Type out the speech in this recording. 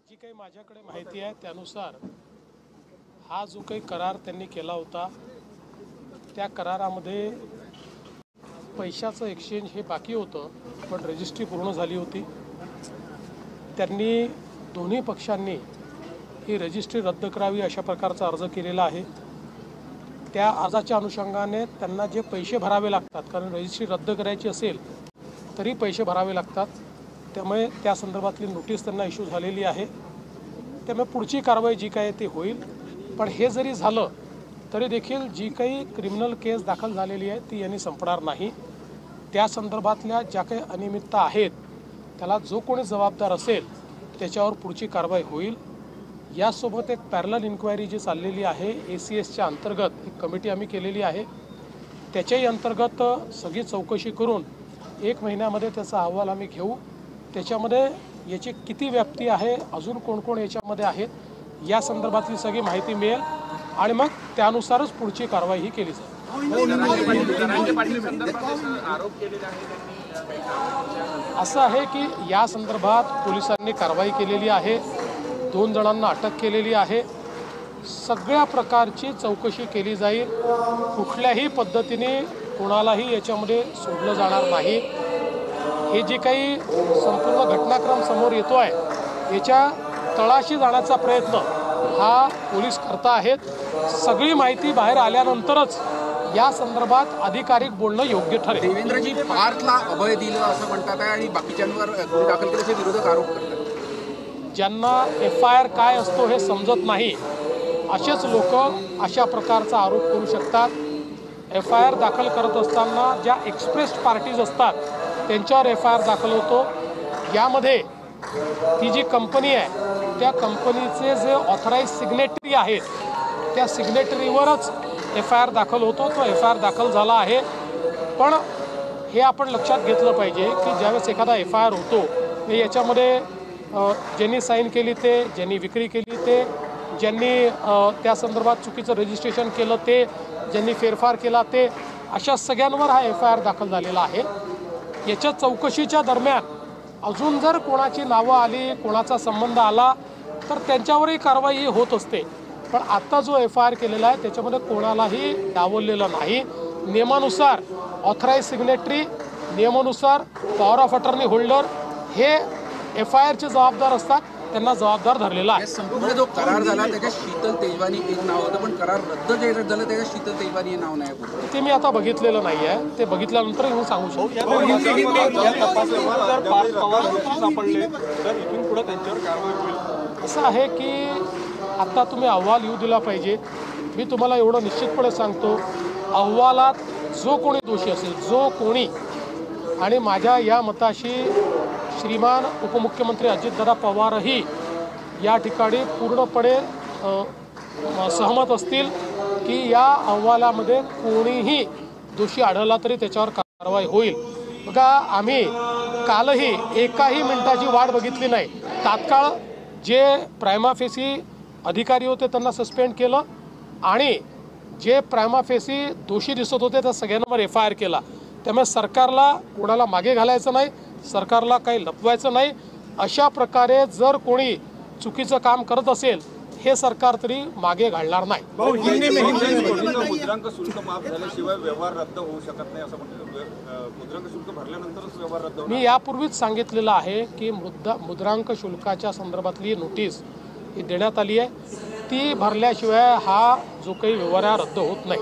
जी काही माझ्याकडे माहिती आहे त्यानुसार हा जो काही करार त्यांनी केला होता त्या करारामध्ये पैशाचं एक्सचेंज हे बाकी होतं, पण रजिस्ट्री पूर्ण झाली होती। त्यांनी दोन्ही पक्षांनी ही रजिस्ट्री रद्द करावी अशा प्रकारचा अर्ज केलेला आहे। त्या अर्जाच्या अनुषंगाने त्यांना जे पैसे भरावे लागतात, कारण रजिस्ट्री रद्द करायची असेल तरी पैसे भरावे लागतात, त्यामुळे त्या संदर्भातली नोटीस त्यांना इश्यू झालेली आहे। त्यामुळे पुढची कारवाई जी काय ते होईल। पण हे जरी झालं तरी देखील जी काही क्रिमिनल केस दाखल झालेली आहे ती यांनी संपणार नाही। त्या संदर्भातल्या ज्या काही अनियमितता आहेत त्याला जो कोणी जबाबदार असेल त्याच्यावर पुढची कारवाई होईल। यासोबत एक पॅरलल इन्क्वायरी जी चाललेली आहे ACSच्या अंतर्गत एक कमिटी आम्ही केलेली आहे, त्याच्याही अंतर्गत सगळी चौकशी करून 1 महिन्यामध्ये त्याचा अहवाल आम्ही घेऊ। त्याच्यामध्ये याची किती व्याप्ती आहे, अजून कोण कोण याच्यामध्ये आहेत या संदर्भातली सगळी माहिती मिळेल आणि मग त्यानुसारच पुढची कारवाई ही केली जाईल। असं आहे की या संदर्भात पोलिसांनी कारवाई केलेली आहे, 2 जणांना अटक केलेली आहे। सगळ्या प्रकारची चौकशी केली जाईल, कुठल्याही पद्धतीने कोणालाही याच्यामध्ये सोडलं जाणार नाही। हे जे काही संपूर्ण घटनाक्रम समोर येतो आहे याच्या तळाशी जाण्याचा प्रयत्न हा पोलीस करता आहेत। सगळी माहिती बाहेर आल्यानंतरच या संदर्भात अधिकारिक बोलणं योग्य ठरेल। देवेंद्रजी पार्थला अभय दिलं असं म्हणतात आहे आणि बाकीच्यांवर गुन्हे दाखल केल्याचे विरोधक आरोप करतात। ज्यांना FIR काय असतो हे समजत नाही असेच लोक अशा प्रकारचा आरोप करू शकतात। FIR दाखल करत असताना ज्या एक्सप्रेस्ड पार्टीज असतात त्यांच्यावर FIR दाखल होतो। यामध्ये ती जी कंपनी आहे त्या कंपनीचे जे ऑथराइज सिग्नेटरी आहेत त्या सिग्नेटरीवरच FIR दाखल होतो। तो FIR दाखल झाला आहे, पण हे आपण लक्षात घेतलं पाहिजे की ज्यावेळेस एखादा FIR होतो याच्यामध्ये ज्यांनी साईन केली ते, ज्यांनी विक्री केली ते, ज्यांनी त्या संदर्भात चुकीचं रजिस्ट्रेशन केलं ते, ज्यांनी फेरफार केला ते, अशा सगळ्यांवर हा FIR दाखल झालेला आहे। याच्या चौकशीच्या दरम्यान अजून जर कोणाची नावं आली, कोणाचा संबंध आला तर त्यांच्यावरही कारवाई होत असते। पण आता जो FIR केलेला आहे त्याच्यामध्ये कोणालाही डावललेलं नाही। नियमानुसार ऑथराइज सिग्नेटरी, नियमानुसार पॉवर ऑफ अटर्नी होल्डर हे FIRचे जबाबदार असतात, त्यांना जबाबदार धरलेला आहे। संपूर्ण जो करार झाला त्याच्यात शीतल तेजवानी एक नाव होतं, पण करार रद्द जे झालं त्याच्यात शीतल तेजवानी हे नाव नाही। ते मी आता बघितलेलं नाही आहे, ते बघितल्यानंतर मी सांगू शकतो। असं आहे की आता तुम्ही अहवाल येऊ दिला पाहिजे। मी तुम्हाला एवढं निश्चितपणे सांगतो, अहवालात जो कोणी दोषी असेल, जो कोणी, आणि माझ्या या मताशी श्रीमान उपमुख्यमंत्री अजितदादा पवारही या ठिकाणी पूर्णपणे सहमत असतील की या अहवालामध्ये कोणीही दोषी आढळला तरी त्याच्यावर कारवाई होईल। बघा, आम्ही कालही एकाही मिनिटाची वाट बघितली नाही। तात्काळ जे प्रायमा फेसी अधिकारी होते त्यांना सस्पेंड केलं आणि जे प्रायमा फेसी दोषी दिसत होते त्या सगळ्यांवर FIR केला। त्यामुळे सरकारला कोणाला मागे घालायचं नाही, सरकारला काही लपवायचं नाही। अशा प्रकारे जर कोणी चुकीचं काम करत असेल हे सरकार तरी मागे घालणार नाही। मुद्रांक शुल्क माफ झाल्याशिवाय व्यवहार रद्द होऊ शकत नाही असं म्हणतात। मुद्रांक शुल्क भरल्यानंतरच व्यवहार रद्द होणार। मी यापूर्वीच सांगितलेलं आहे की मुद्रांक शुल्काच्या संदर्भातली नोटीस ही देण्यात आली आहे, ती भरल्याशिवाय हा जो काही व्यवहार रद्द होत नाही।